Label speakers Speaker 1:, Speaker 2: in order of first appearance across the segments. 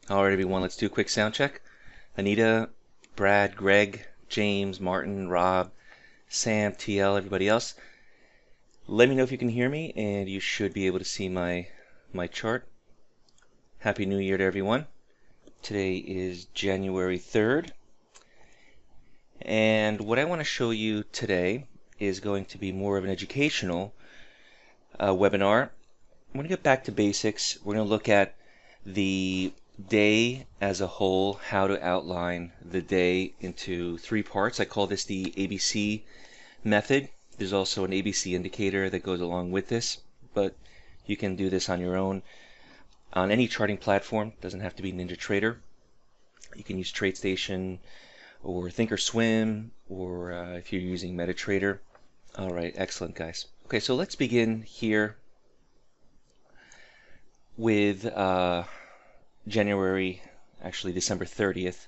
Speaker 1: All right, everyone, let's do a quick sound check. Anita, Brad, Greg, James, Martin, Rob, Sam, TL, everybody else. Let me know if you can hear me, and you should be able to see my chart. Happy New Year to everyone. Today is January 3rd. And what I want to show you today is going to be more of an educational webinar. I'm going to get back to basics. We're going to look at the day as a whole, how to outline the day into 3 parts. I call this the ABC method. There's also an ABC indicator that goes along with this, but you can do this on your own on any charting platform. It doesn't have to be NinjaTrader. You can use TradeStation or Thinkorswim, or if you're using MetaTrader. All right, excellent, guys. Okay, so let's begin here with December 30th,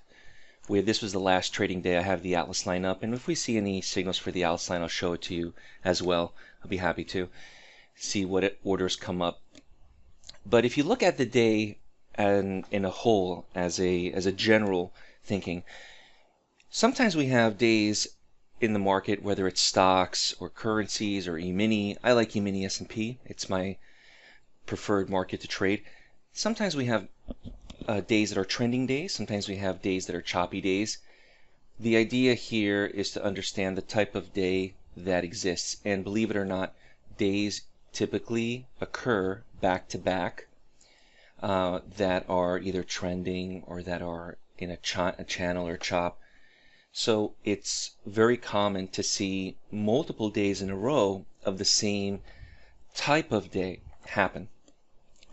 Speaker 1: where this was the last trading day. I have the Atlas line up, and if we see any signals for the Atlas line, I'll show it to you as well. I'll be happy to see what orders come up. But if you look at the day and in a whole, as a general thinking, sometimes we have days in the market, whether it's stocks or currencies or E-mini. I like E-mini S&P. It's my preferred market to trade. Sometimes we have days that are trending days. Sometimes we have days that are choppy days. The idea here is to understand the type of day that exists. And believe it or not, days typically occur back to back that are either trending or that are in a channel or chop. So it's very common to see multiple days in a row of the same type of day happen.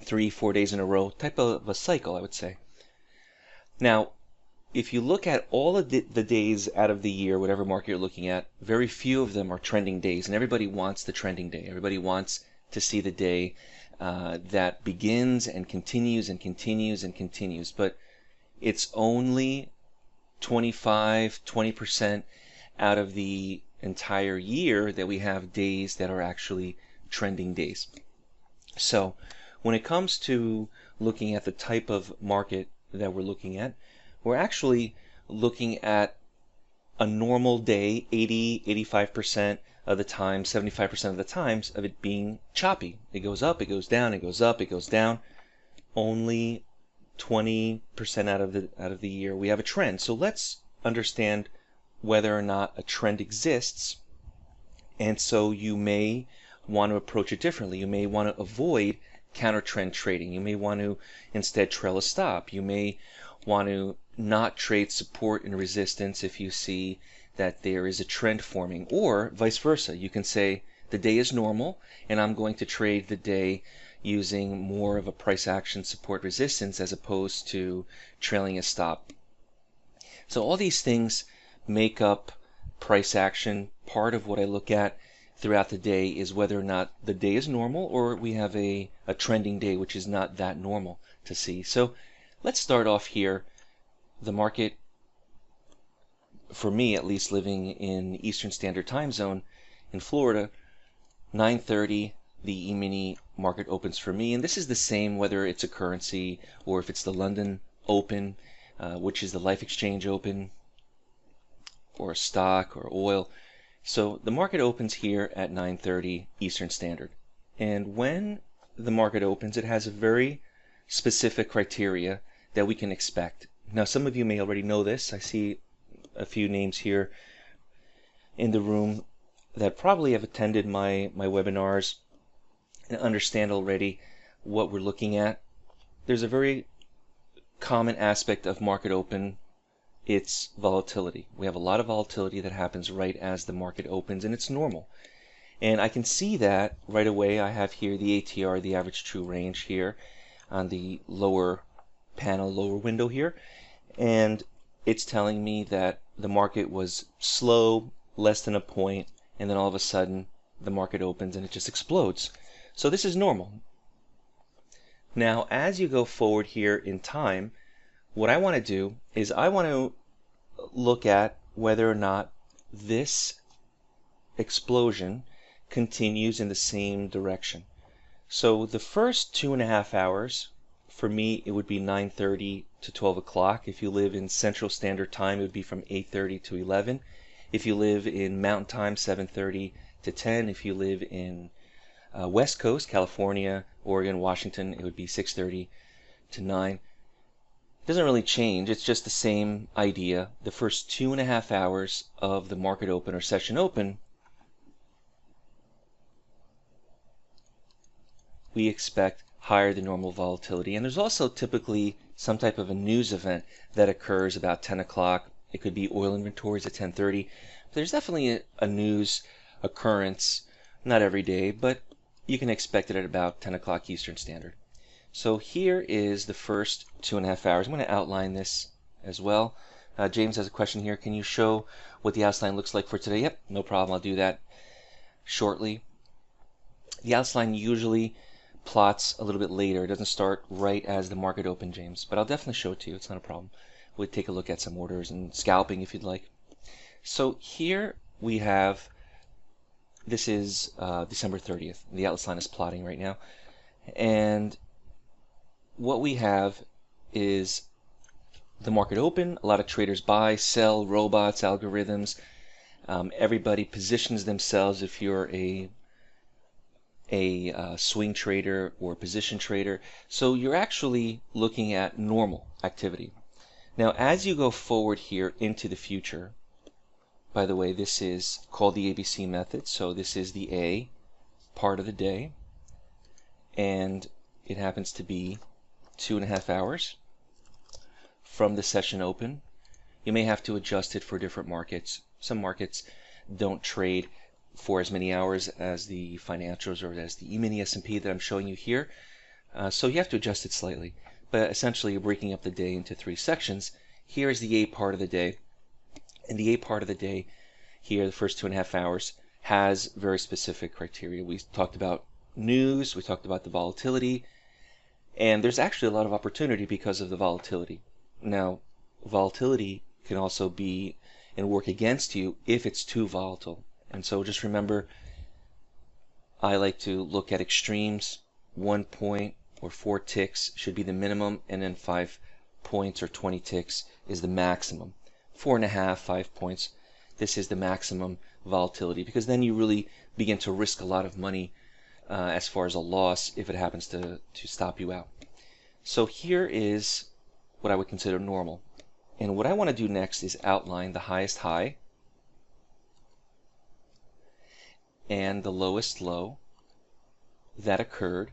Speaker 1: 3-4 days in a row, type of a cycle, I would say. Now, if you look at all of the days out of the year, whatever market you're looking at, very few of them are trending days, and everybody wants the trending day. Everybody wants to see the day that begins and continues and continues and continues, but it's only 20% out of the entire year that we have days that are actually trending days. So when it comes to looking at the type of market that we're looking at, we're actually looking at a normal day 80-85% of the time, 75% of the times of it being choppy. It goes up, it goes down, it goes up, it goes down. Only 20% out of the year we have a trend. So let's understand whether or not a trend exists. And so you may want to approach it differently. You may want to avoid counter trend trading. You may want to instead trail a stop. You may want to not trade support and resistance if you see that there is a trend forming, or vice versa. You can say the day is normal and I'm going to trade the day using more of a price action support resistance as opposed to trailing a stop. So all these things make up price action. Part of what I look at throughout the day is whether or not the day is normal or we have a trending day which is not that normal to see. So let's start off here. The market, for me at least, living in Eastern Standard Time Zone in Florida, 9:30, the E-mini market opens for me, and this is the same whether it's a currency or if it's the London Open, which is the Life Exchange Open, or a stock or oil. So the market opens here at 9:30 Eastern Standard, and when the market opens, it has a very specific criteria that we can expect. Now, some of you may already know this. I see a few names here in the room that probably have attended my webinars and understand already what we're looking at. There's a very common aspect of market open. It's volatility. We have a lot of volatility that happens right as the market opens, and it's normal. And I can see that right away. I have here the ATR, the average true range, here on the lower panel, lower window here, and it's telling me that the market was slow, less than a point, and then all of a sudden the market opens and it just explodes. So this is normal. Now, as you go forward here in time, what I want to do is I want to look at whether or not this explosion continues in the same direction. So the first 2.5 hours for me, it would be 9:30 to 12 o'clock. If you live in Central Standard Time, it would be from 8:30 to 11. If you live in Mountain Time, 7:30 to 10. If you live in West Coast, California, Oregon, Washington, it would be 6:30 to 9. It doesn't really change. It's just the same idea. The first 2.5 hours of the market open or session open, we expect higher than normal volatility. And there's also typically some type of a news event that occurs about 10 o'clock. It could be oil inventories at 10:30. There's definitely a news occurrence, not every day, but you can expect it at about 10 o'clock Eastern Standard. So here is the first 2.5 hours. I'm going to outline this as well. James has a question here. Can you show what the outline looks like for today? Yep, no problem. I'll do that shortly. The outline usually plots a little bit later. It doesn't start right as the market opened, James, but I'll definitely show it to you. It's not a problem. We'll take a look at some orders and scalping if you'd like. So here we have, this is December 30th. The outline is plotting right now. And what we have is the market open. A lot of traders buy, sell, robots, algorithms. Everybody positions themselves. If you're a swing trader or position trader. So you're actually looking at normal activity. Now, as you go forward here into the future, by the way, this is called the ABC method. So this is the A part of the day, and it happens to be 2.5 hours from the session open. You may have to adjust it for different markets. Some markets don't trade for as many hours as the financials or as the E-mini S&P that I'm showing you here. So you have to adjust it slightly. But essentially, you're breaking up the day into 3 sections. Here is the A part of the day. And the A part of the day here, the first 2.5 hours, has very specific criteria. We talked about news. We talked about the volatility. And there's actually a lot of opportunity because of the volatility. Now, volatility can also be and work against you if it's too volatile. And so just remember, I like to look at extremes. 1 point or 4 ticks should be the minimum, and then 5 points or 20 ticks is the maximum. 4.5, 5 points, this is the maximum volatility, because then you really begin to risk a lot of money as far as a loss if it happens to stop you out. So here is what I would consider normal. And what I want to do next is outline the highest high and the lowest low that occurred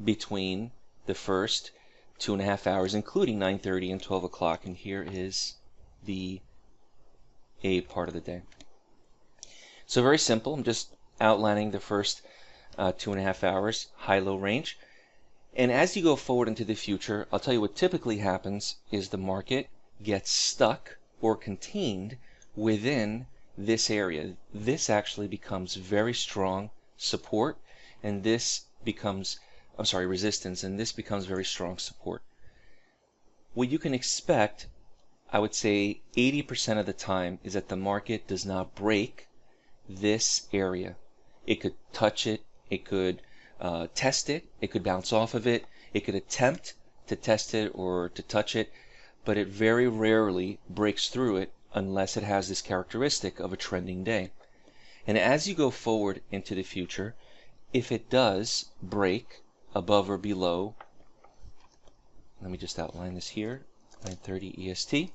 Speaker 1: between the first 2.5 hours, including 9:30 and 12 o'clock. And here is the A part of the day. So very simple. I'm just outlining the first 2.5 hours, high-low range. And as you go forward into the future, I'll tell you what typically happens is the market gets stuck or contained within this area. This actually becomes very strong support, and this becomes, resistance, and this becomes very strong support. What you can expect, I would say 80% of the time, is that the market does not break this area. It could touch it, it could test it, it could bounce off of it, it could attempt to test it or to touch it, but it very rarely breaks through it unless it has this characteristic of a trending day. And as you go forward into the future, if it does break above or below, let me just outline this here, 9:30 EST,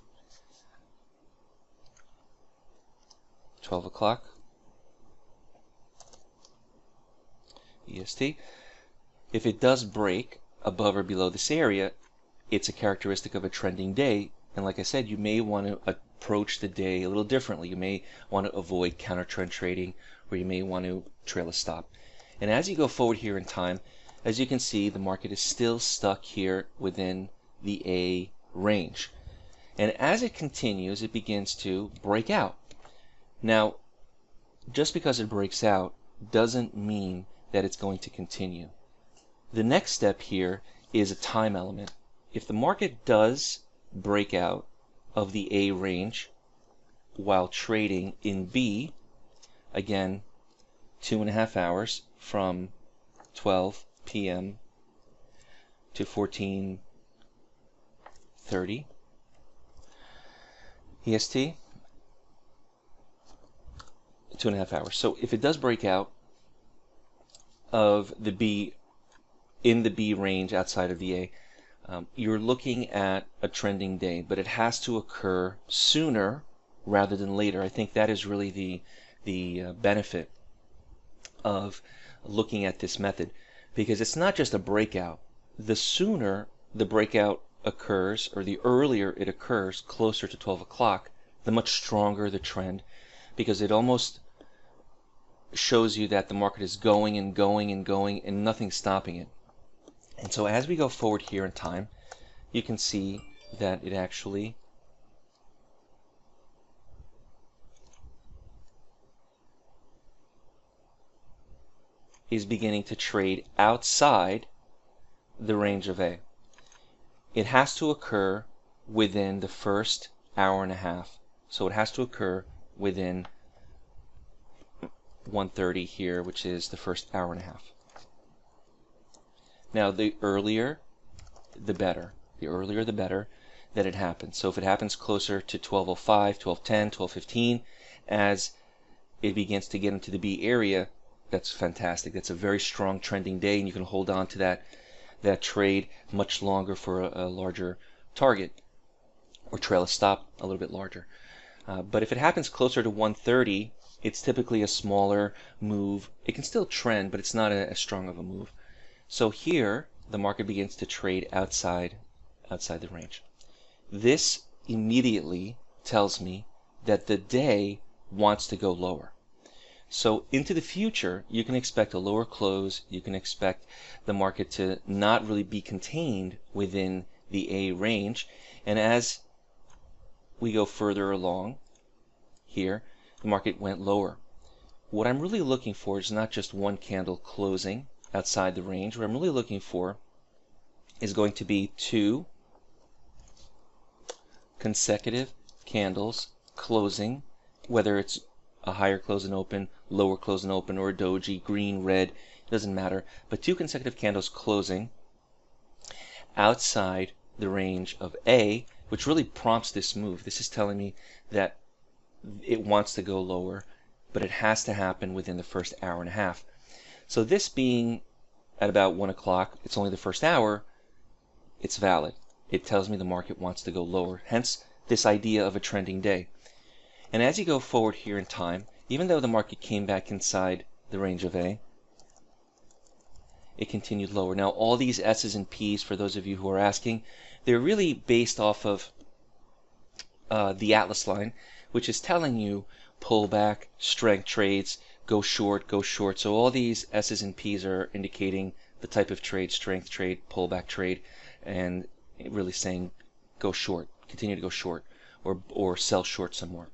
Speaker 1: 12 o'clock EST. If it does break above or below this area, it's a characteristic of a trending day. And like I said, you may want to approach the day a little differently. You may want to avoid counter trend trading, or you may want to trail a stop. And as you go forward here in time, as you can see, the market is still stuck here within the A range. And as it continues, it begins to break out. Now, just because it breaks out doesn't mean that it's going to continue. The next step here is a time element. If the market does break out of the A range while trading in B, again, 2.5 hours from 12 p.m. to 1430 EST, 2.5 hours. So if it does break out of the B, in the B range outside of the A, you're looking at a trending day, but it has to occur sooner rather than later. I think that is really the benefit of looking at this method, because it's not just a breakout. The sooner the breakout occurs, or the earlier it occurs, closer to 12 o'clock, the much stronger the trend, because it almost shows you that the market is going and going and going and nothing's stopping it. And so as we go forward here in time, you can see that it actually is beginning to trade outside the range of A. It has to occur within the first hour and a half. So it has to occur within 1:30 here, which is the first hour and a half. Now, the earlier, the better. The earlier, the better that it happens. So if it happens closer to 12:05, 12:10, 12:15, as it begins to get into the B area, that's fantastic. That's a very strong trending day, and you can hold on to that trade much longer for a larger target, or trail a stop a little bit larger. But if it happens closer to 1:30, it's typically a smaller move. It can still trend, but it's not as strong of a move. So here, the market begins to trade outside the range. This immediately tells me that the day wants to go lower. So into the future, you can expect a lower close. You can expect the market to not really be contained within the A range. And as we go further along here, the market went lower. What I'm really looking for is not just one candle closing outside the range. What I'm really looking for is going to be 2 consecutive candles closing, whether it's a higher close and open, lower close and open, or a doji, green, red, it doesn't matter, but 2 consecutive candles closing outside the range of A, which really prompts this move. This is telling me that it wants to go lower, but it has to happen within the first hour and a half. So this being at about 1 o'clock, it's only the first hour, it's valid. It tells me the market wants to go lower, hence this idea of a trending day. And as you go forward here in time, even though the market came back inside the range of A, it continued lower. Now all these S's and P's, for those of you who are asking, they're really based off of the Atlas line, which is telling you pullback, strength trades, go short, go short. So all these S's and P's are indicating the type of trade: strength trade, pullback trade, and really saying go short, continue to go short, or sell short some more.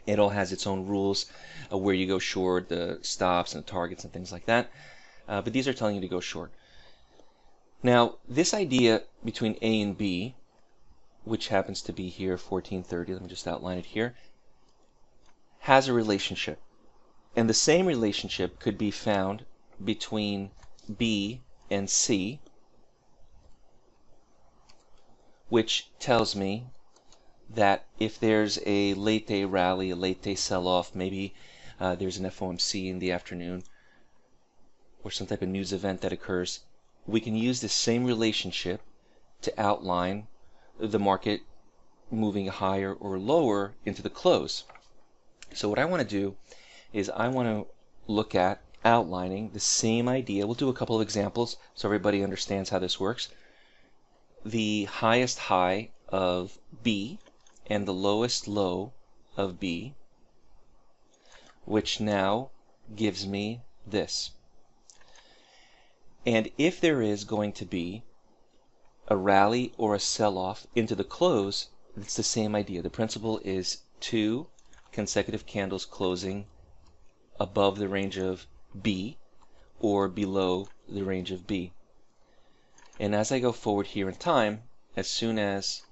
Speaker 1: It all has its own rules of where you go short, the stops and the targets and things like that. But these are telling you to go short. Now, this idea between A and B, which happens to be here 1430, let me just outline it here, has a relationship. And the same relationship could be found between B and C, which tells me that if there's a late day rally, a late day sell-off, maybe there's an FOMC in the afternoon, or some type of news event that occurs, we can use this same relationship to outline the market moving higher or lower into the close. So what I want to do is I want to look at outlining the same idea. We'll do a couple of examples so everybody understands how this works. The highest high of B and the lowest low of B, which now gives me this. And if there is going to be a rally or a sell-off into the close, it's the same idea. The principle is 2 consecutive candles closing above the range of B or below the range of B. And as I go forward here in time, as soon as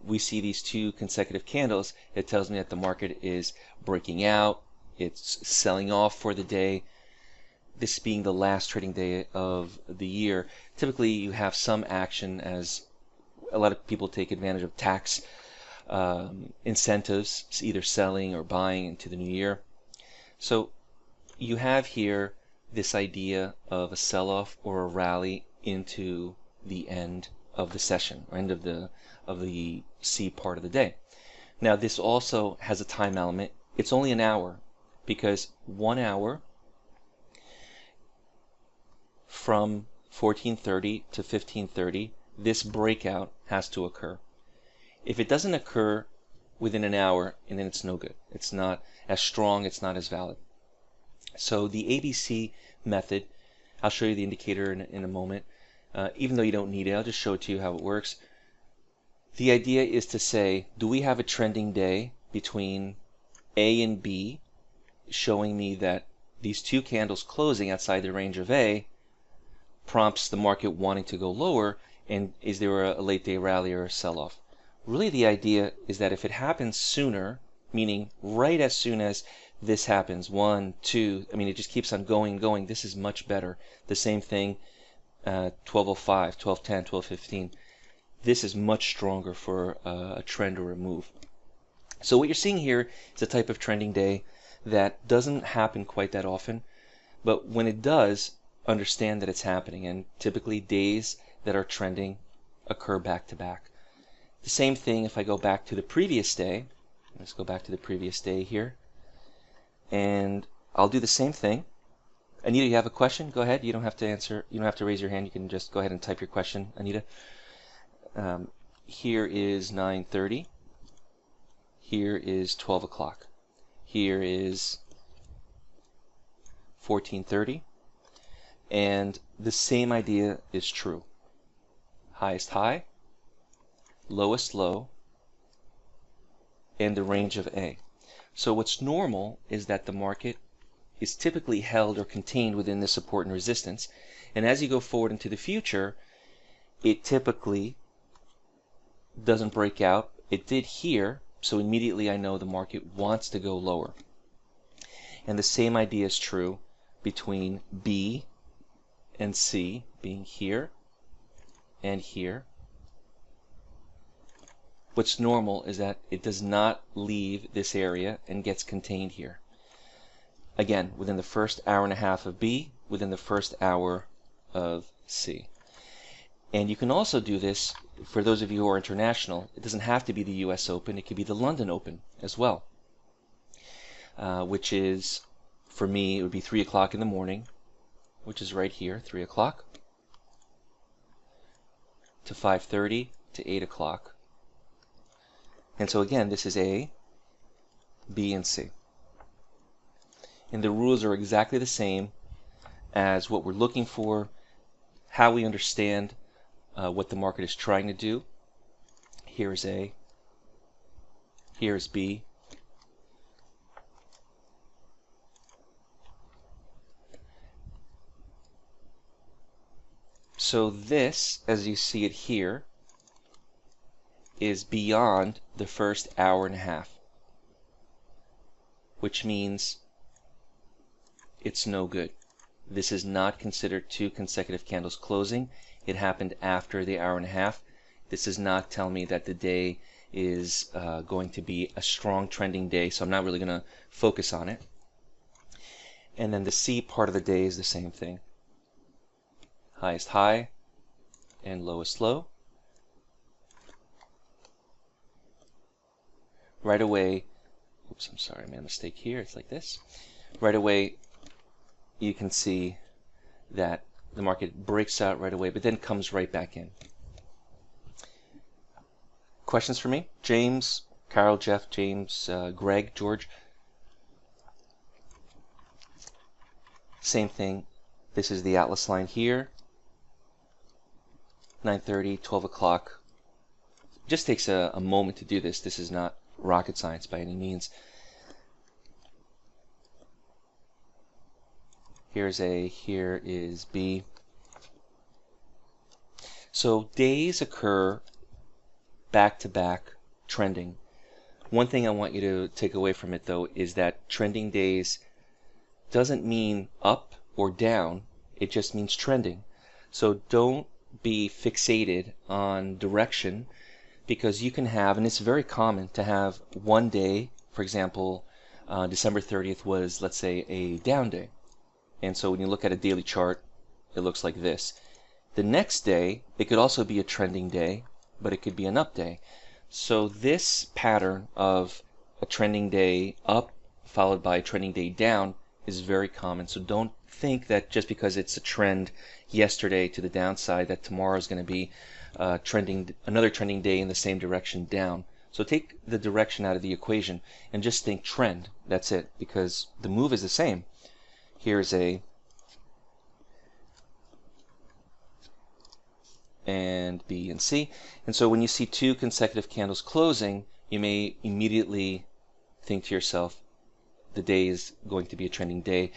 Speaker 1: we see these 2 consecutive candles, it tells me that the market is breaking out, it's selling off for the day, this being the last trading day of the year, typically you have some action as a lot of people take advantage of tax incentives, either selling or buying into the new year. So you have here this idea of a sell-off or a rally into the end of the session, or end of the C part of the day. Now this also has a time element. It's only an hour, because 1 hour from 14:30 to 15:30, this breakout has to occur. If it doesn't occur within an hour, and then it's no good. It's not as strong, it's not as valid. So the ABC method, I'll show you the indicator in a moment. Even though you don't need it, I'll just show it to you how it works. The idea is to say, do we have a trending day between A and B, showing me that these two candles closing outside the range of A prompts the market wanting to go lower, and is there a late day rally or a sell-off? Really the idea is that if it happens sooner, meaning right as soon as this happens, 1, 2, I mean it just keeps on going and going, this is much better. The same thing, 12:05, 12:10, 12:15. This is much stronger for a trend or a move. So what you're seeing here is a type of trending day that doesn't happen quite that often, but when it does, understand that it's happening, and typically days that are trending occur back to back. The same thing if I go back to the previous day. Let's go back to the previous day here, and I'll do the same thing. Anita, you have a question? Go ahead. You don't have to answer. You don't have to raise your hand. You can just go ahead and type your question, Anita. Here is 9:30. Here is 12 o'clock. Here is 14:30. And the same idea is true. Highest high, lowest low, and the range of A. So what's normal is that the market is typically held or contained within this support and resistance. And as you go forward into the future, it typically doesn't break out. It did here, so immediately I know the market wants to go lower. And the same idea is true between B and C, being here and here. What's normal is that it does not leave this area and gets contained here. Again, within the first hour and a half of B, within the first hour of C. And you can also do this for those of you who are international. It doesn't have to be the US Open, it could be the London Open as well, which is, for me, it would be 3 o'clock in the morning, which is right here, 3 o'clock, to 5:30 to 8 o'clock. And so again, this is A, B, and C. And the rules are exactly the same as what we're looking for, how we understand what the market is trying to do. Here is A, here is B, so this, as you see it here, is beyond the first hour and a half, which means it's no good. This is not considered 2 consecutive candles closing. It happened after the hour and a half. This does not tell me that the day is going to be a strong trending day, so I'm not really going to focus on it. And then the C part of the day is the same thing. Highest high and lowest low. Right away, oops, I'm sorry, I made a mistake here. It's like this. Right away, you can see that the market breaks out right away, but then comes right back in. Questions for me? James, Carol, Jeff, James, Greg, George. Same thing. This is the Atlas line here. 9:30, 12 o'clock. Just takes a moment to do this. This is not rocket science by any means. Here's A, here is B. So days occur back to back trending. One thing I want you to take away from it though is that trending days doesn't mean up or down, it just means trending. So don't be fixated on direction, because you can have, and it's very common to have one day, for example, December 30th was, let's say, a down day. And so when you look at a daily chart, it looks like this. The next day, it could also be a trending day, but it could be an up day. So this pattern of a trending day up followed by a trending day down is very common. So don't think that just because it's a trend yesterday to the downside that tomorrow is going to be another trending day in the same direction down. So take the direction out of the equation and just think trend. That's it, because the move is the same. Here's A and B and C. And so when you see two consecutive candles closing, you may immediately think to yourself, the day is going to be a trending day.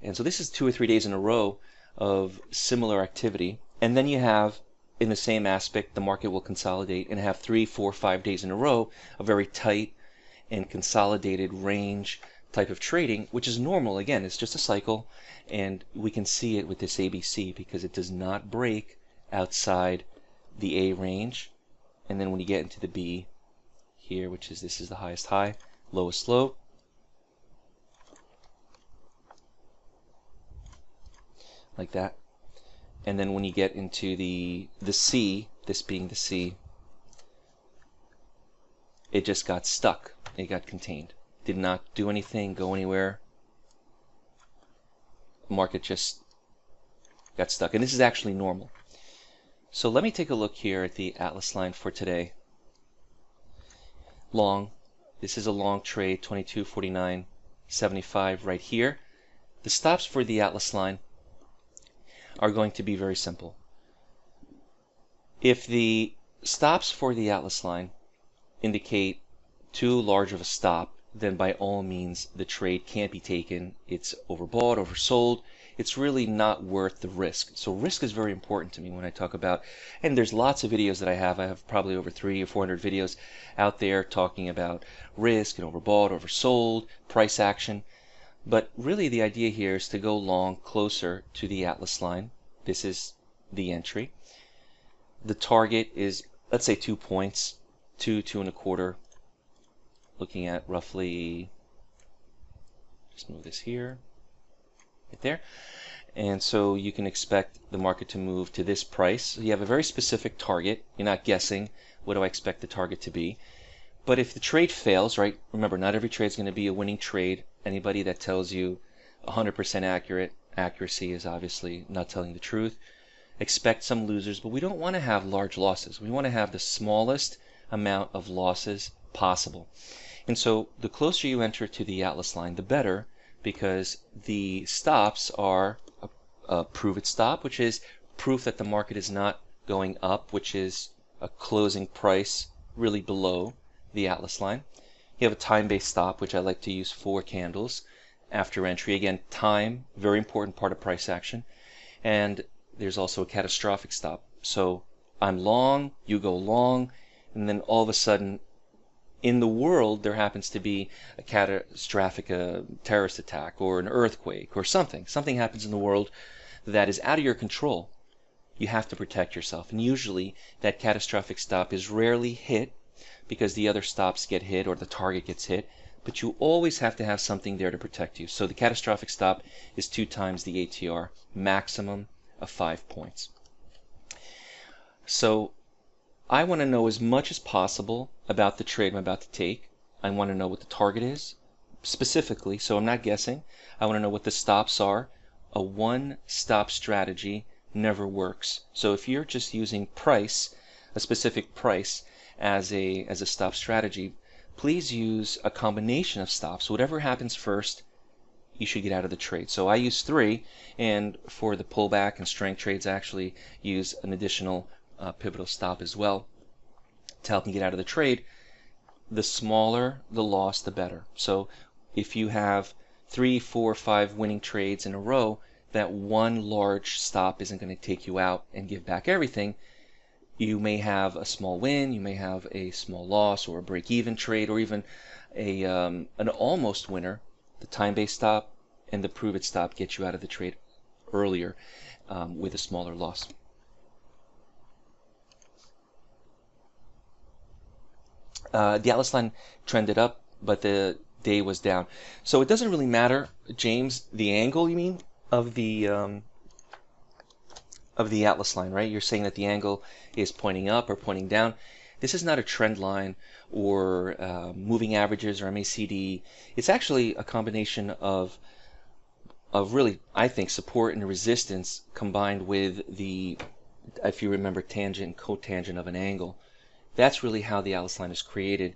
Speaker 1: And so this is 2 or 3 days in a row of similar activity. And then you have, in the same aspect, the market will consolidate and have 3, 4, 5 days in a row of very tight and consolidated range type of trading, which is normal. Again, it's just a cycle, and we can see it with this ABC because it does not break outside the A range. And then when you get into the B here, which is, this is the highest high, lowest low, like that. And then when you get into the C, this being the C, it just got stuck. It got contained. Did not do anything, go anywhere. Market just got stuck. And this is actually normal. So let me take a look here at the Atlas line for today. Long. This is a long trade, 22.49.75 right here. The stops for the Atlas line are going to be very simple. If the stops for the Atlas line indicate too large of a stop, then by all means the trade can't be taken. It's overbought, oversold. It's really not worth the risk. So risk is very important to me when I talk about, and there's lots of videos that I have probably over 300 or 400 videos out there talking about risk and overbought, oversold, price action. But really the idea here is to go long closer to the Atlas line. This is the entry. The target is, let's say, 2 points, 2, 2.25, looking at roughly, just move this here, right there. And so you can expect the market to move to this price. So you have a very specific target. You're not guessing, what do I expect the target to be? But if the trade fails, right, remember, not every trade is going to be a winning trade. Anybody that tells you 100% accuracy is obviously not telling the truth. Expect some losers, but we don't want to have large losses. We want to have the smallest amount of losses possible. And so the closer you enter to the Atlas line, the better, because the stops are a prove it stop, which is proof that the market is not going up, which is a closing price really below the Atlas line. You have a time-based stop, which I like to use 4 candles after entry. Again, time, very important part of price action. And there's also a catastrophic stop. So I'm long, you go long, and then all of a sudden in the world there happens to be a catastrophic terrorist attack or an earthquake or something. Something happens in the world that is out of your control. You have to protect yourself. And usually that catastrophic stop is rarely hit because the other stops get hit or the target gets hit. But you always have to have something there to protect you. So the catastrophic stop is 2 times the ATR, maximum of 5 points. So I want to know as much as possible about the trade I'm about to take. I want to know what the target is specifically, so I'm not guessing. I want to know what the stops are. A one-stop strategy never works. So if you're just using price, a specific price as a stop strategy, please use a combination of stops. Whatever happens first, you should get out of the trade. So I use 3, and for the pullback and strength trades, I actually use an additional pivotal stop as well to help me get out of the trade. The smaller the loss, the better. So if you have 3, 4, 5 winning trades in a row, that one large stop isn't going to take you out and give back everything. You may have a small win, you may have a small loss or a break-even trade, or even an almost winner. The time-based stop and the prove it stop get you out of the trade earlier with a smaller loss. The Atlas line trended up, but the day was down. So it doesn't really matter, James, the angle, you mean, of the Atlas line, right? You're saying that the angle is pointing up or pointing down. This is not a trend line or moving averages or MACD. It's actually a combination of really, I think, support and resistance combined with the, if you remember, tangent and cotangent of an angle. That's really how the Atlas line is created.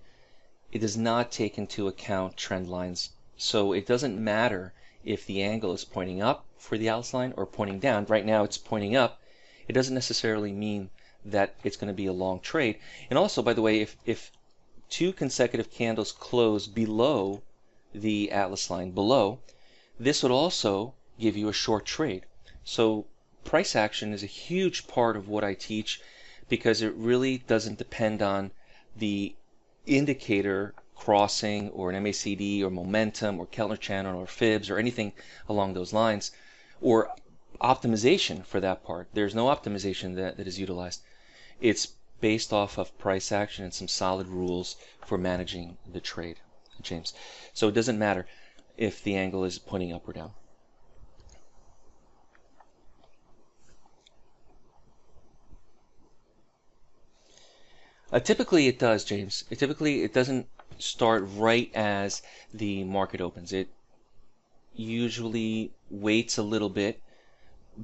Speaker 1: It does not take into account trend lines. So it doesn't matter if the angle is pointing up for the Atlas line or pointing down. Right now it's pointing up. It doesn't necessarily mean that it's going to be a long trade. And also, by the way, if two consecutive candles close below the Atlas line, this would also give you a short trade. So price action is a huge part of what I teach because it really doesn't depend on the indicator crossing or an MACD or momentum or Keltner channel or fibs or anything along those lines, or optimization for that part. There's no optimization that is utilized. It's based off of price action and some solid rules for managing the trade, James. So it doesn't matter if the angle is pointing up or down. Typically it does, James. It doesn't start right as the market opens. It usually waits a little bit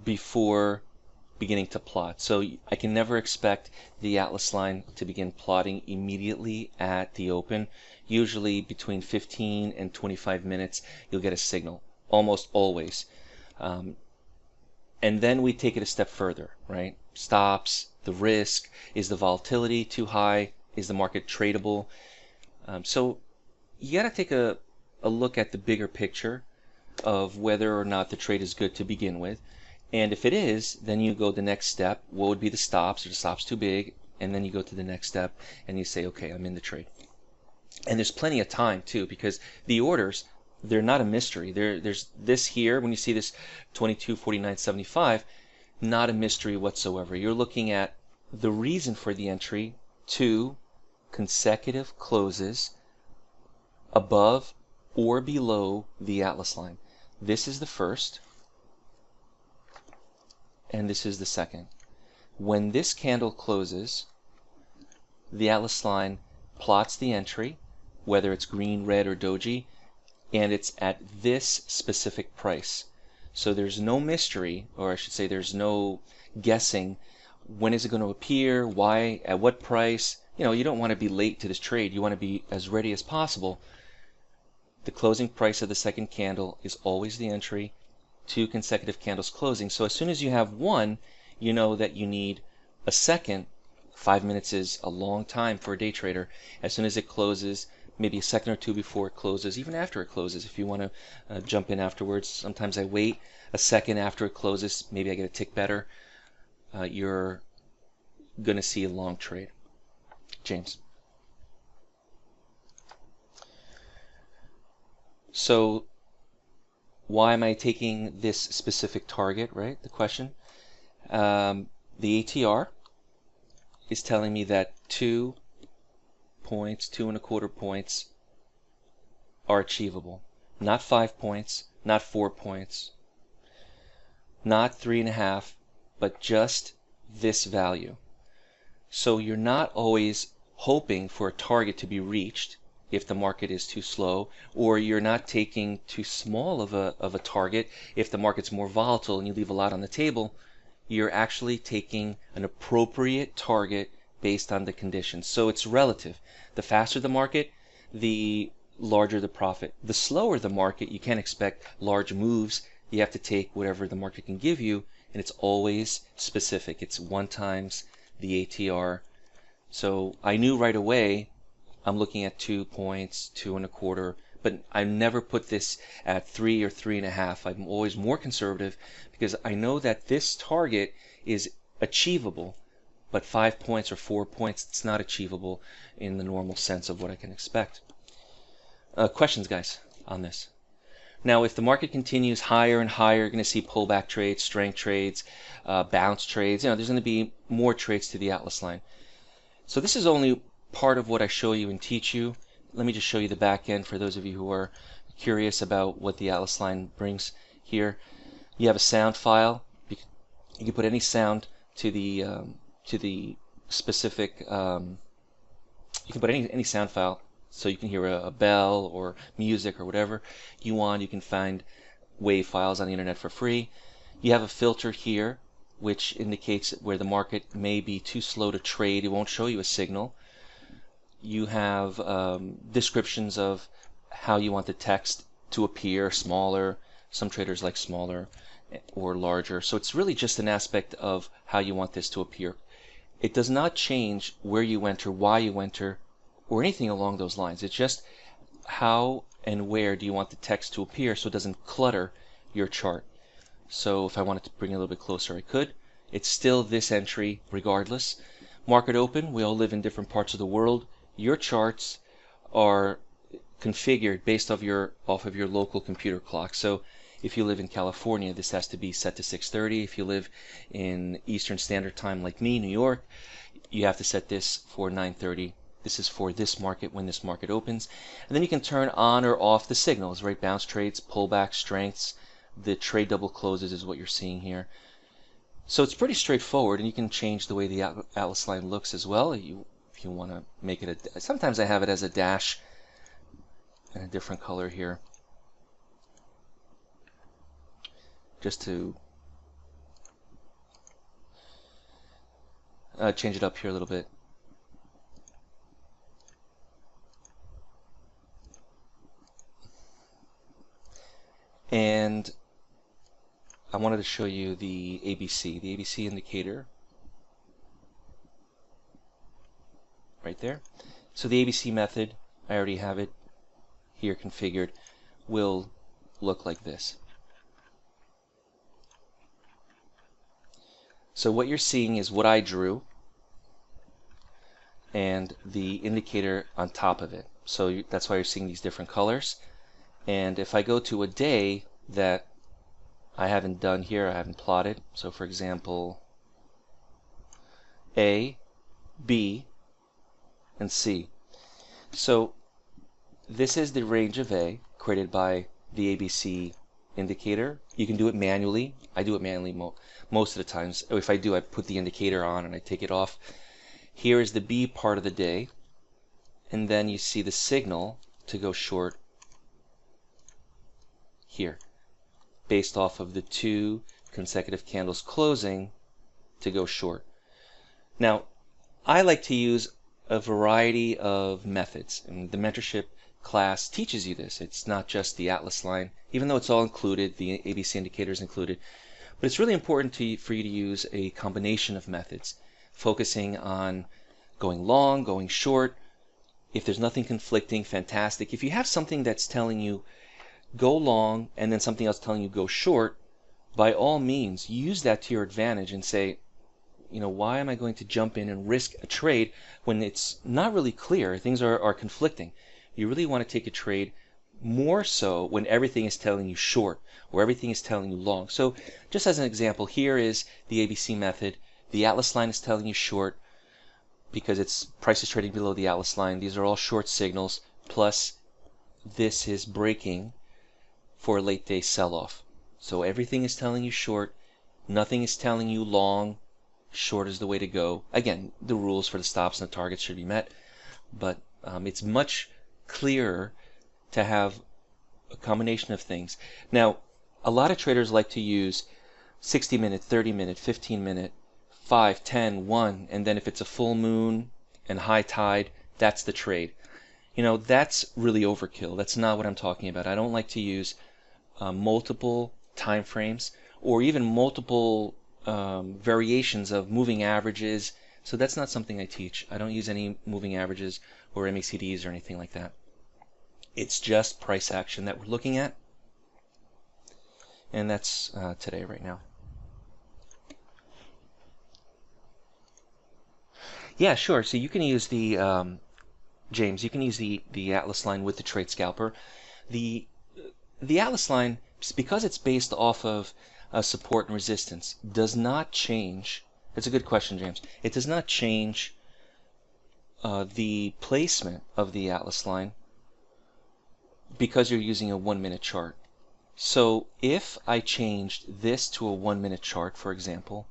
Speaker 1: before beginning to plot. So I can never expect the Atlas line to begin plotting immediately at the open. Usually between 15 and 25 minutes you'll get a signal, almost always. And then we take it a step further, right? Stops, the risk, is the volatility too high? Is the market tradable? So you got to take a look at the bigger picture of whether or not the trade is good to begin with. And if it is, then you go the next step. What would be the stops? Are the stops too big? And then you go to the next step and you say, okay, I'm in the trade. And there's plenty of time too, because the orders, they're not a mystery. There's this here, when you see this 22.49.75, not a mystery whatsoever. You're looking at the reason for the entry, 2 consecutive closes above or below the Atlas line. This is the first, and this is the second. When this candle closes, the Atlas line plots the entry, whether it's green, red, or doji, and it's at this specific price. So there's no mystery, or I should say there's no guessing. When is it going to appear? Why? At what price? You know, you don't want to be late to this trade. You want to be as ready as possible. The closing price of the second candle is always the entry, 2 consecutive candles closing. So as soon as you have one, you know that you need a second. 5 minutes is a long time for a day trader. As soon as it closes, maybe a second or two before it closes, even after it closes, if you want to jump in afterwards. Sometimes I wait a second after it closes, maybe I get a tick better. You're going to see a long trade. James. So why am I taking this specific target, right? The question. The ATR is telling me that 2 points, 2.25 points are achievable. Not 5 points, not 4 points, not 3.5, but just this value. So you're not always hoping for a target to be reached if the market is too slow, or you're not taking too small of a target if the market's more volatile and you leave a lot on the table. You're actually taking an appropriate target based on the conditions. So it's relative. The faster the market, the larger the profit. The slower the market, you can't expect large moves. You have to take whatever the market can give you, and it's always specific. It's 1 times the ATR. So I knew right away I'm looking at 2 points, 2.25, but I never put this at 3 or 3.5. I'm always more conservative because I know that this target is achievable, but 5 points or 4 points, it's not achievable in the normal sense of what I can expect. Questions, guys, on this? Now, if the market continues higher and higher, you're going to see pullback trades, strength trades, bounce trades. There's going to be more trades to the Atlas line. So this is only part of what I show you and teach you. Let me just show you the back end for those of you who are curious about what the Atlas line brings here. You have a sound file. You can put any sound to the specific. You can put any sound file, so you can hear a bell or music or whatever you want. You can find WAV files on the internet for free. You have a filter here, which indicates where the market may be too slow to trade. It won't show you a signal. You have descriptions of how you want the text to appear, smaller. Some traders like smaller or larger. So it's really just an aspect of how you want this to appear. It does not change where you enter, why you enter, or anything along those lines. It's just how and where do you want the text to appear so it doesn't clutter your chart. So if I wanted to bring it a little bit closer, I could. It's still this entry regardless. Market open, we all live in different parts of the world. Your charts are configured based off of your local computer clock. So if you live in California, this has to be set to 6:30. If you live in Eastern Standard Time like me, New York, you have to set this for 9:30. This is for this market when this market opens. And then you can turn on or off the signals, right? Bounce trades, pullback, strengths. The trade double closes is what you're seeing here. So it's pretty straightforward, and you can change the way the Atlas line looks as well. If you want to make it sometimes I have it as a dash and a different color here, just to change it up here a little bit. And I wanted to show you the ABC indicator right there. So the ABC method, I already have it here configured, will look like this. So what you're seeing is what I drew and the indicator on top of it. So that's why you're seeing these different colors. And if I go to a day that I haven't done here, I haven't plotted. So for example, A, B, and C. So this is the range of A created by the ABC indicator. You can do it manually. I do it manually most of the times. If I do, I put the indicator on and I take it off. Here is the B part of the day. And then you see the signal to go short here, based off of the 2 consecutive candles closing to go short. Now, I like to use a variety of methods, and the mentorship class teaches you this. It's not just the Atlas line, even though it's all included, the ABC indicator is included, but it's really important for you to use a combination of methods, focusing on going long, going short. If there's nothing conflicting, fantastic. If you have something that's telling you go long and then something else telling you go short, by all means use that to your advantage and say, why am I going to jump in and risk a trade when it's not really clear, things are conflicting. You really want to take a trade more so when everything is telling you short or everything is telling you long. So just as an example, here is the ABC method. The Atlas line is telling you short because its price is trading below the Atlas line. These are all short signals, plus this is breaking for a late day sell-off. So everything is telling you short, nothing is telling you long. Short is the way to go. Again, the rules for the stops and the targets should be met, but it's much clearer to have a combination of things. Now, a lot of traders like to use 60-minute, 30-minute, 15-minute, 5, 10, 1, and then if it's a full moon and high tide, that's the trade. That's really overkill. That's not what I'm talking about. I don't like to use multiple time frames or even multiple variations of moving averages. So that's not something I teach. I don't use any moving averages or MACDs or anything like that. It's just price action that we're looking at, and that's today right now. Yeah, sure. So you can use the James, you can use the Atlas line with the trade scalper. The the Atlas line, because it's based off of support and resistance, does not change. It's a good question, James. It does not change the placement of the Atlas line because you're using a 1-minute chart. So if I changed this to a 1-minute chart, for example,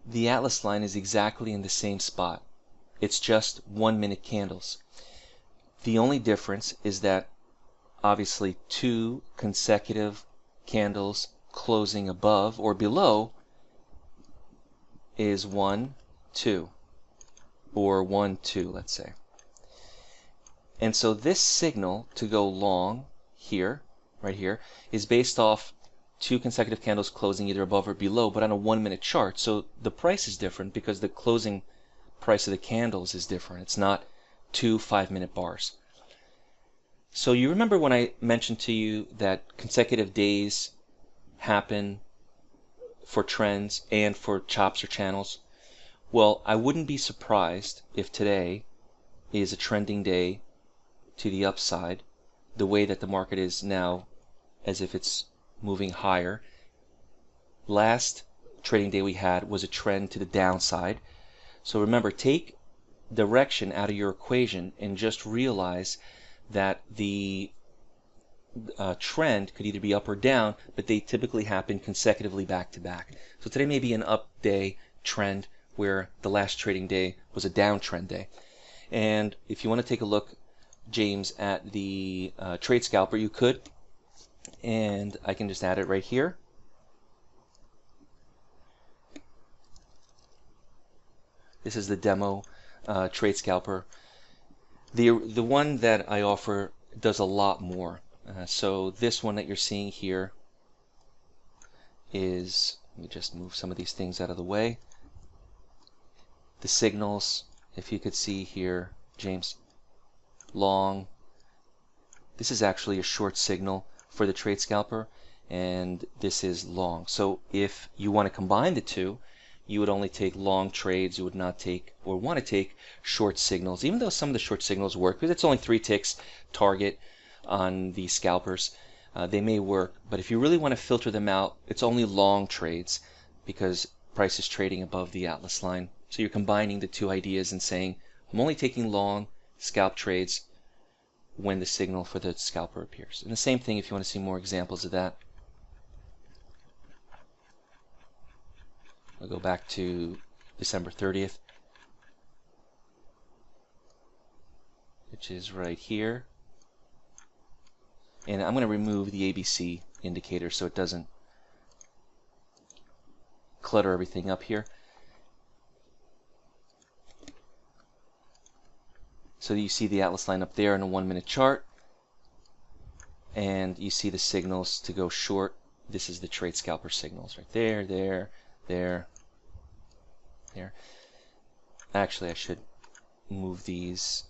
Speaker 1: the Atlas line is exactly in the same spot. It's just 1-minute candles. The only difference is that obviously 2 consecutive candles closing above or below is 1, 2, or 1, 2, let's say. And so this signal to go long here, right here, is based off 2 consecutive candles closing either above or below, but on a 1-minute chart. So the price is different because the closing price of the candles is different. It's not 2 5-minute bars. So you remember when I mentioned to you that consecutive days happen for trends and for chops or channels? Well, I wouldn't be surprised if today is a trending day to the upside, the way that the market is now, as if it's moving higher. Last trading day we had was a trend to the downside. So remember, take direction out of your equation and just realize that the trend could either be up or down, but they typically happen consecutively back to back. So today may be an up day trend where the last trading day was a downtrend day. And if you want to take a look, James, at the trade scalper, you could, and I can just add it right here. This is the demo trade scalper. The one that I offer does a lot more. So this one that you're seeing here is, let me just move some of these things out of the way. The signals, if you could see here, James, long. This is actually a short signal for the trade scalper, and this is long. So if you want to combine the two, you would only take long trades. You would not take or want to take short signals, even though some of the short signals work because it's only 3 ticks target on the scalpers. They may work, but if you really want to filter them out, it's only long trades because price is trading above the Atlas line. So you're combining the two ideas and saying, I'm only taking long scalp trades when the signal for the scalper appears. And the same thing if you want to see more examples of that. I'll go back to December 30th, which is right here. And I'm going to remove the ABC indicator so it doesn't clutter everything up here. So you see the Atlas line up there in a 1-minute chart, and you see the signals to go short. This is the trade scalper signals right there, there, there. Actually, I should move these.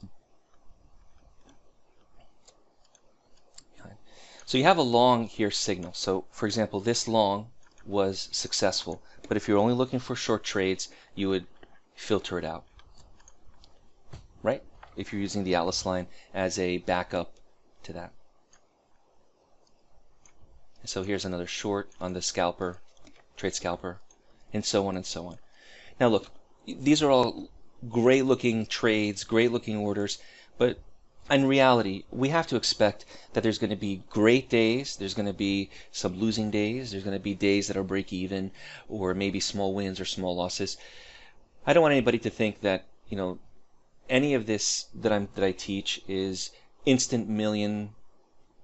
Speaker 1: So you have a long here signal. So for example, this long was successful, but if you're only looking for short trades, you would filter it out, right? If you're using the Atlas line as a backup to that. So here's another short on the scalper, trade scalper, and so on and so on. Now look, these are all great looking trades, great looking orders, but in reality, we have to expect that there's going to be great days, there's going to be some losing days, there's going to be days that are break even, or maybe small wins or small losses. I don't want anybody to think that, you know, any of this that I teach is instant $1 million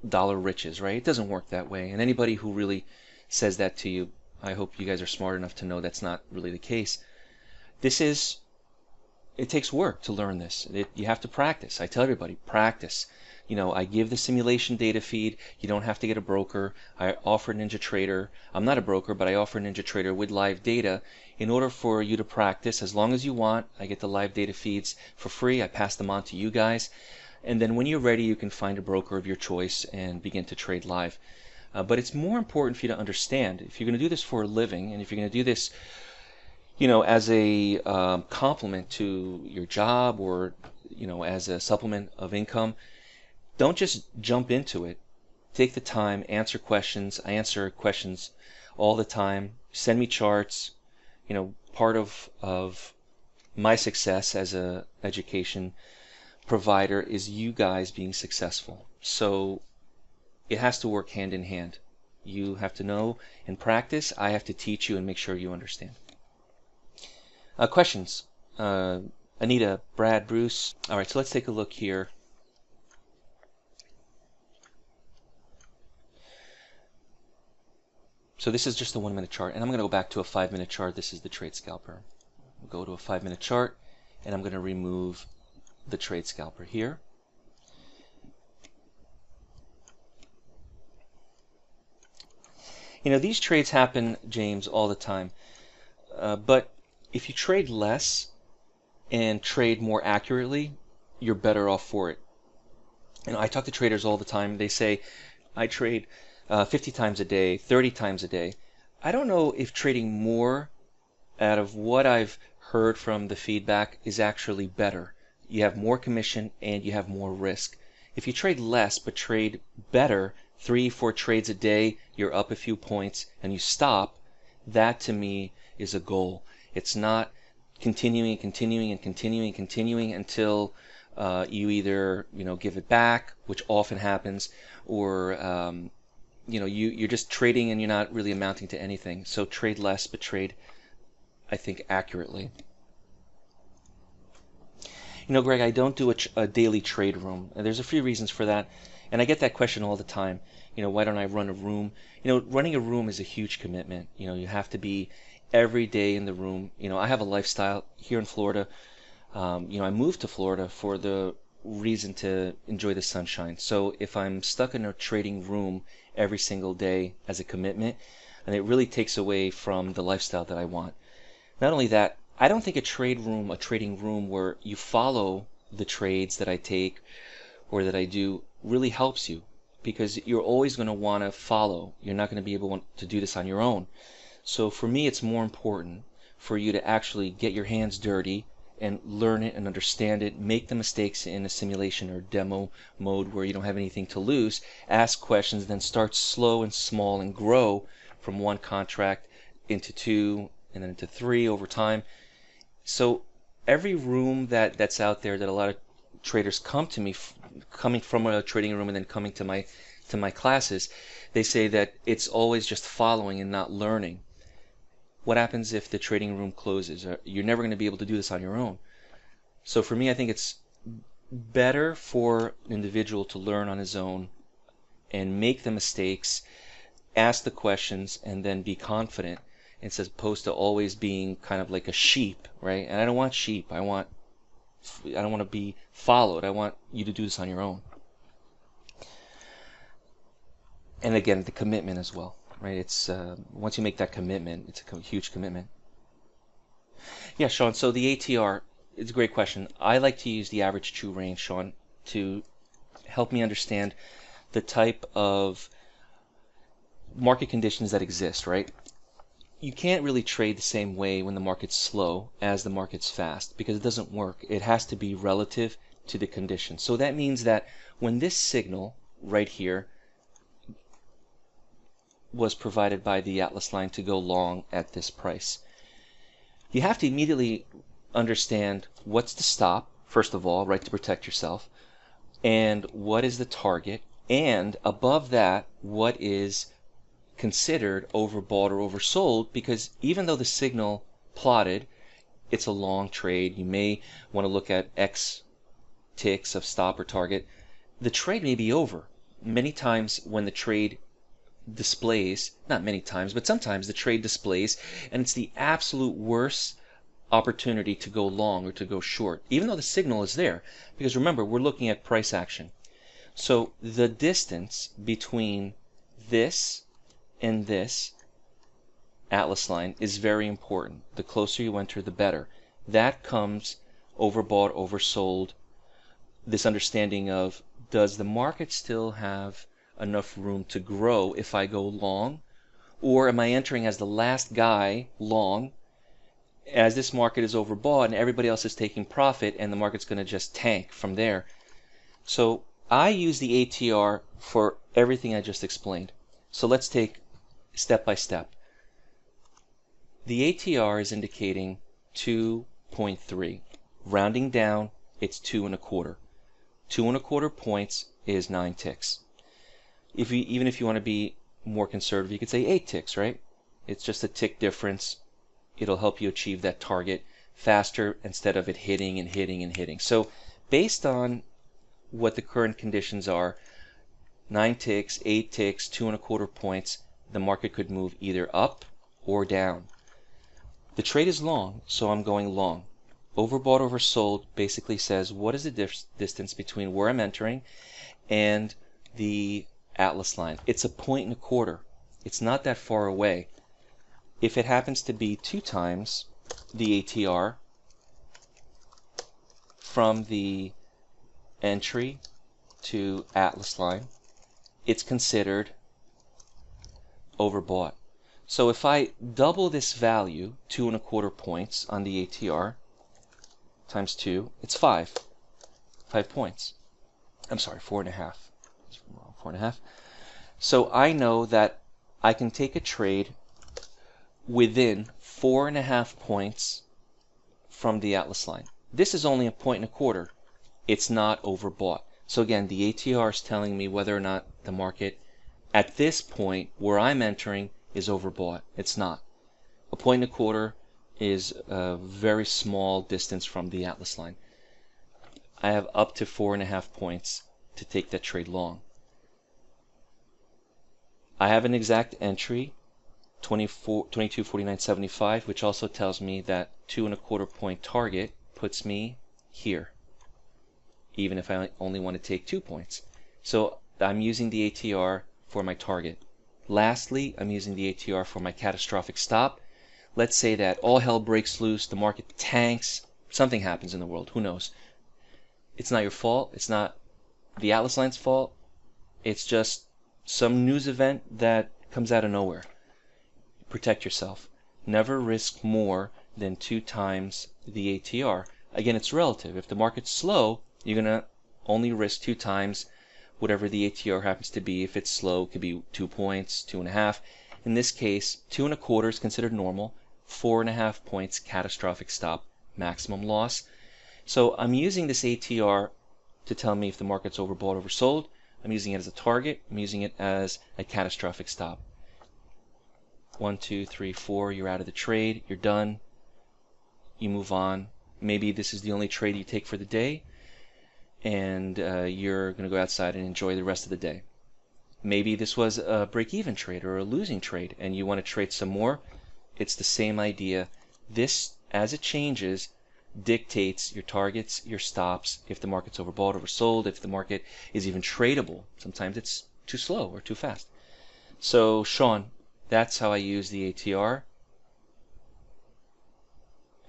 Speaker 1: riches, right? It doesn't work that way. And anybody who really says that to you, I hope you guys are smart enough to know that's not really the case. It takes work to learn this. You have to practice. I tell everybody, practice. You know, I give the simulation data feed. You don't have to get a broker. I offer NinjaTrader. I'm not a broker, but I offer NinjaTrader with live data in order for you to practice as long as you want. I get the live data feeds for free. I pass them on to you guys. And then when you're ready, you can find a broker of your choice and begin to trade live. But it's more important for you to understand, if you're going to do this for a living, and if you're going to do this, you know, as a complement to your job or as a supplement of income. Don't just jump into it. Take the time, answer questions. I answer questions all the time. Send me charts. Part of my success as a education provider is you guys being successful. So it has to work hand in hand. You have to know and practice. I have to teach you and make sure you understand. Questions? Anita, Brad, Bruce. All right, so let's take a look here. So this is just a 1-minute chart, and I'm going to go back to a 5-minute chart. This is the trade scalper. We'll go to a 5-minute chart, and I'm going to remove the trade scalper here. These trades happen, James, all the time. But if you trade less and trade more accurately, you're better off for it. I talk to traders all the time. They say, I trade 50 times a day, 30 times a day. I don't know if trading more out of what I've heard from the feedback is actually better. You have more commission and you have more risk. If you trade less but trade better, 3-4 trades a day, you're up a few points and you stop, that to me is a goal. It's not continuing until you either give it back, which often happens, or you're just trading and you're not really amounting to anything. So trade less, but trade, I think, accurately. Greg, I don't do a daily trade room. And there's a few reasons for that. And I get that question all the time. Why don't I run a room? Running a room is a huge commitment. You have to be every day in the room. I have a lifestyle here in Florida. I moved to Florida for the reason to enjoy the sunshine. So if I'm stuck in a trading room every single day as a commitment, and it really takes away from the lifestyle that I want. Not only that, I don't think a trading room where you follow the trades that I take or that I do really helps you, because you're always going to want to follow. You're not going to be able to do this on your own. So for me, it's more important for you to actually get your hands dirty and learn it and understand it, make the mistakes in a simulation or demo mode where you don't have anything to lose, ask questions, then start slow and small and grow from 1 contract into 2 and then into 3 over time. So every room that's out there that a lot of traders come to me, coming from a trading room and then coming to my classes, they say that it's always just following and not learning. What happens if the trading room closes? You're never going to be able to do this on your own. So for me, I think it's better for an individual to learn on his own and make the mistakes, ask the questions, and then be confident, as opposed to always being kind of like a sheep, right? And I don't want sheep. I don't want to be followed. I want you to do this on your own. And again, the commitment as well, right? It's once you make that commitment, it's a huge commitment. Yeah, Sean. So the ATR, it's a great question. I like to use the average true range, Sean, to help me understand the type of market conditions that exist, right? You can't really trade the same way when the market's slow as the market's fast, because it doesn't work. It has to be relative to the condition. So that means that when this signal right here was provided by the Atlas line to go long at this price, you have to immediately understand what's the stop, first of all, right, to protect yourself, and what is the target, and above that, what is considered overbought or oversold, because even though the signal plotted, it's a long trade. You may want to look at X ticks of stop or target. The trade may be over. Many times when the trade displays, not many times, but sometimes the trade displays, and it's the absolute worst opportunity to go long or to go short, even though the signal is there. Because remember, we're looking at price action. So the distance between this and this Atlas line is very important. The closer you enter, the better. That comes overbought, oversold, this understanding of, does the market still have enough room to grow if I go long, or am I entering as the last guy long as this market is overbought and everybody else is taking profit, and the market's going to just tank from there. So I use the ATR for everything I just explained. So let's take step by step. The ATR is indicating 2.3. Rounding down, it's 2.25. 2.25 points is 9 ticks. Even if you want to be more conservative, you could say 8 ticks, right? It's just a tick difference. It'll help you achieve that target faster instead of it hitting and hitting and hitting. So based on what the current conditions are, 9 ticks, 8 ticks, 2.25 points, the market could move either up or down. The trade is long, so I'm going long. Overbought, oversold basically says what is the distance between where I'm entering and the Atlas line. It's 1.25. It's not that far away. If it happens to be 2 times the ATR from the entry to Atlas line, it's considered overbought. So if I double this value, 2.25 points on the ATR times 2, it's 5 points. I'm sorry, 4.5. 4.5. So I know that I can take a trade within 4.5 points from the Atlas line. This is only 1.25. It's not overbought. So again, the ATR is telling me whether or not the market at this point where I'm entering is overbought. It's not. 1.25 is a very small distance from the Atlas line. I have up to 4.5 points to take that trade long. I have an exact entry, 22.49.75, which also tells me that 2.25 point target puts me here, even if I only want to take 2 points. So I'm using the ATR for my target. Lastly, I'm using the ATR for my catastrophic stop. Let's say that all hell breaks loose, the market tanks, something happens in the world, who knows? It's not your fault, it's not the Atlas line's fault, it's just some news event that comes out of nowhere. Protect yourself. Never risk more than 2 times the ATR. Again, it's relative. If the market's slow, you're going to only risk 2 times whatever the ATR happens to be. If it's slow, it could be 2 points, 2.5. In this case, 2.25 is considered normal. 4.5 points, catastrophic stop, maximum loss. So I'm using this ATR to tell me if the market's overbought, oversold. I'm using it as a target. I'm using it as a catastrophic stop. 1, 2, 3, 4, you're out of the trade. You're done. You move on. Maybe this is the only trade you take for the day, and you're going to go outside and enjoy the rest of the day. Maybe this was a break-even trade or a losing trade, and you want to trade some more. It's the same idea. This, as it changes, dictates your targets, your stops, if the market's overbought, oversold, if the market is even tradable. Sometimes it's too slow or too fast. So, Sean, that's how I use the ATR,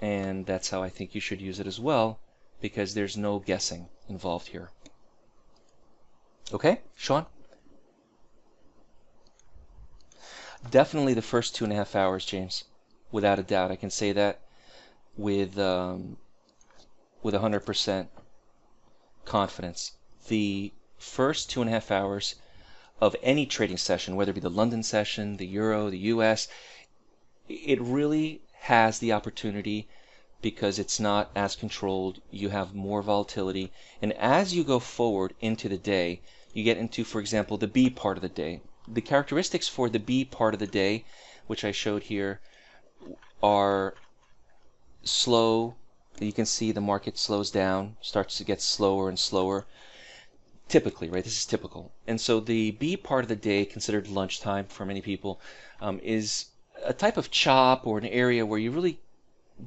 Speaker 1: and that's how I think you should use it as well, because there's no guessing involved here. Okay, Sean? Definitely the first 2.5 hours, James. Without a doubt. I can say that with 100% confidence. The first 2.5 hours of any trading session, whether it be the London session, the Euro, the US, it really has the opportunity because it's not as controlled. You have more volatility. And as you go forward into the day, you get into, for example, the B part of the day. The characteristics for the B part of the day, which I showed here, are slow. You can see the market slows down, starts to get slower and slower. Typically, right? This is typical. And so the B part of the day, considered lunchtime for many people, is a type of chop or an area where you really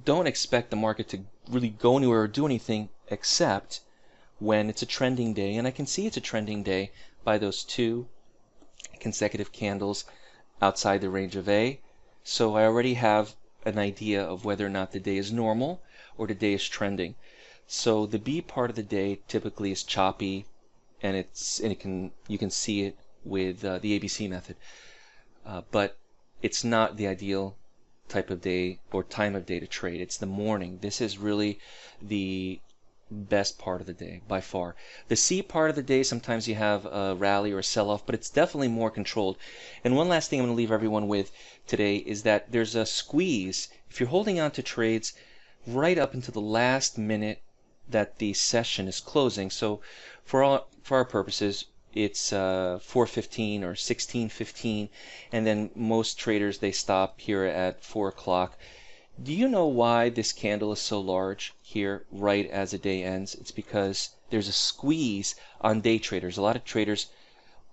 Speaker 1: don't expect the market to really go anywhere or do anything except when it's a trending day. And I can see it's a trending day by those 2 consecutive candles outside the range of A. So I already have an idea of whether or not the day is normal or the day is trending. So the B part of the day typically is choppy, and you can see it with the ABC method, but it's not the ideal type of day or time of day to trade. It's the morning. This is really the best part of the day by far. The C part of the day, sometimes you have a rally or a sell-off, but it's definitely more controlled. And one last thing I'm going to leave everyone with today is that there's a squeeze if you're holding on to trades right up until the last minute that the session is closing. So for our purposes, it's 4:15 or 16:15, and then most traders, they stop here at 4 o'clock. Do you know why this candle is so large here right as the day ends? It's because there's a squeeze on day traders. A lot of traders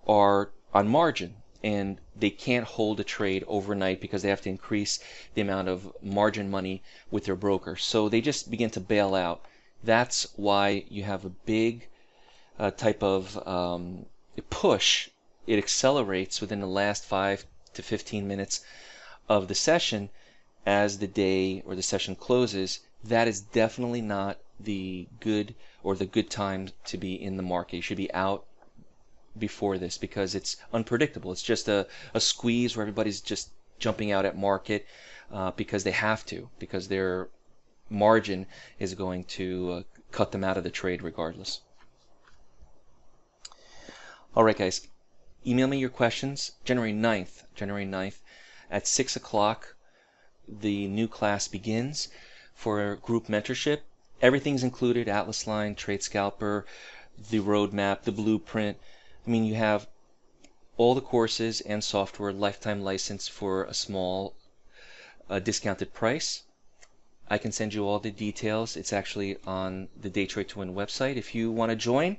Speaker 1: are on margin and they can't hold a trade overnight because they have to increase the amount of margin money with their broker. So they just begin to bail out. That's why you have a big type of push. It accelerates within the last 5 to 15 minutes of the session as the day or the session closes. That is definitely not the good time to be in the market. You should be out before this because it's unpredictable. It's just a squeeze where everybody's just jumping out at market because they have to, because their margin is going to cut them out of the trade regardless. All right, guys, email me your questions. January 9th at 6 o'clock, the new class begins for group mentorship. Everything's included: Atlas Line, Trade Scalper, the roadmap, the blueprint. I mean, you have all the courses and software, lifetime license for a small discounted price. I can send you all the details. It's actually on the Daytradetowin website. If you want to join,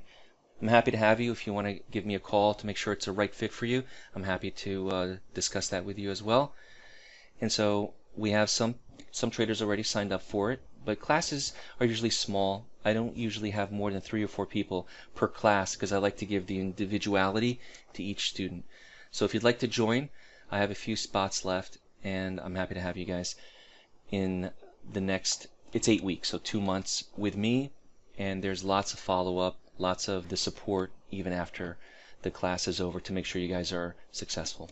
Speaker 1: I'm happy to have you. If you want to give me a call to make sure it's a right fit for you, I'm happy to discuss that with you as well. And so we have some traders already signed up for it, but classes are usually small. I don't usually have more than 3 or 4 people per class because I like to give the individuality to each student. So if you'd like to join, I have a few spots left, and I'm happy to have you guys in the next, it's 8 weeks, so 2 months with me, and there's lots of follow-up, lots of the support even after the class is over to make sure you guys are successful.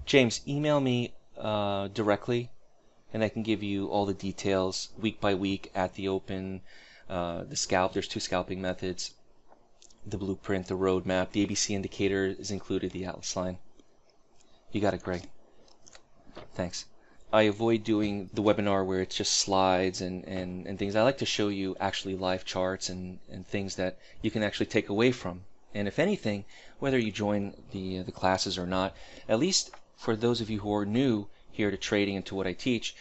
Speaker 1: James, email me directly and I can give you all the details week by week at the open, the scalp. There's 2 scalping methods, the blueprint, the roadmap, the ABC indicator is included, the Atlas Line. You got it, Greg. Thanks. I avoid doing the webinar where it's just slides and things. I like to show you actually live charts and things that you can actually take away from. And if anything, whether you join the classes or not, at least for those of you who are new here to trading and to what I teach,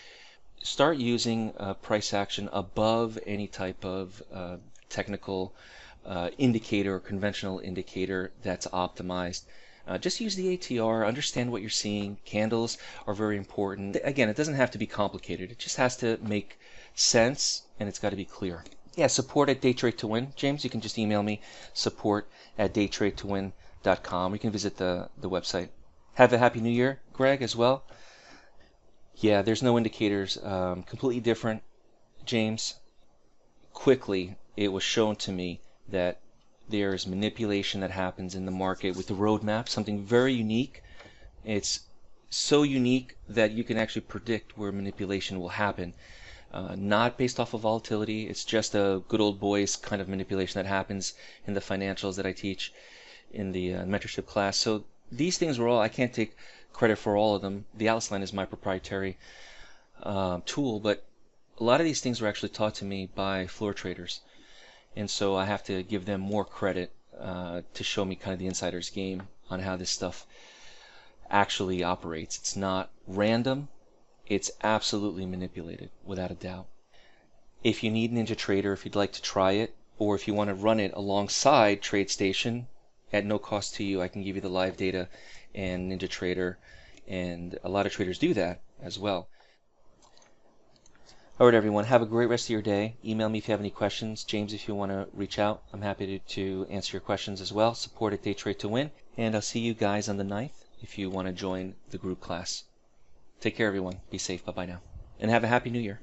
Speaker 1: start using price action above any type of technical indicator or conventional indicator that's optimized. Just use the ATR, understand what you're seeing. Candles are very important. Again, it doesn't have to be complicated. It just has to make sense, and it's got to be clear. Yeah, support at Daytradetowin. James, you can just email me, support@daytradetowin.com. You can visit the website. Have a Happy New Year, Greg, as well. Yeah, there's no indicators. Completely different, James. Quickly, it was shown to me that there's manipulation that happens in the market with the roadmap, something very unique. It's so unique that you can actually predict where manipulation will happen. Not based off of volatility. It's just a good old boys kind of manipulation that happens in the financials that I teach in the mentorship class. So these things were all, I can't take credit for all of them. The Atlas Line is my proprietary tool, but a lot of these things were actually taught to me by floor traders. And so I have to give them more credit to show me kind of the insider's game on how this stuff actually operates. It's not random. It's absolutely manipulated, without a doubt. If you need NinjaTrader, if you'd like to try it, or if you want to run it alongside TradeStation at no cost to you, I can give you the live data and NinjaTrader, and a lot of traders do that as well. All right, everyone, have a great rest of your day. Email me if you have any questions. James, if you want to reach out, I'm happy to answer your questions as well. Support at Daytradetowin, and I'll see you guys on the 9th if you want to join the group class. Take care, everyone. Be safe. Bye-bye now. And have a Happy New Year.